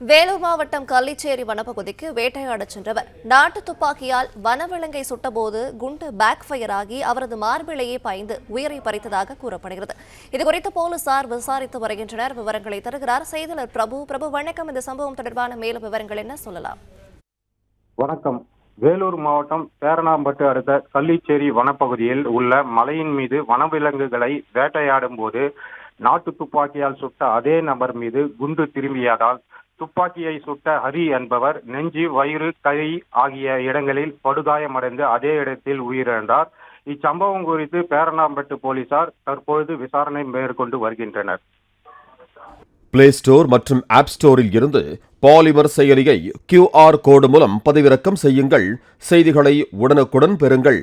வேலூர் மாவட்டம் கள்ளிச்சேரி வனப்பகுதிக்கு வேட்டையாடச் சென்றவர் நாட்டு துப்பாக்கியால் வனவிலங்கை சுட்டபோது குண்டு பேக் ஃபயர் ஆகி அவரது மார்பிலேயே பாய்ந்து உயிரை பறித்ததாக கூறப்படுகிறது. இதுகுறித்து போலீசார் விசாரித்து வருகின்றனர். விவரங்களை தருகிறார் செய்தியாளர் பிரபு. வணக்கம். இந்த சம்பவம் தொடர்பான மேலும் விவரங்கள் என்ன சொல்லலாம்? வணக்கம். வேலூர் மாவட்டம் பேரணாம்பட்டு அடுத்த கள்ளிச்சேரி வனப்பகுதியில் உள்ள மலையின் மீது வனவிலங்குகளை வேட்டையாடும் போது நாட்டு துப்பாக்கியால் சுட்ட அதே நபர் மீது குண்டு திரும்பியதால் துப்பாக்கியை சுட்ட ஹரி என்பவர் நெஞ்சு, வயிறு, கை ஆகிய இடங்களில் படுகாயமடைந்து அதே இடத்தில் உயிரிழந்தார். இச்சம்பவம் குறித்து பேரணாம்பட்டு போலீசார் தற்பொழுது விசாரணை மேற்கொண்டு வருகின்றனர். பிளே ஸ்டோர் மற்றும் ஆப் ஸ்டோரில் இருந்து பாலிமர் செயலியை QR கோடு மூலம் பதிவிறக்கம் செய்யுங்கள். செய்திகளை உடனுக்குடன் பெறுங்கள்.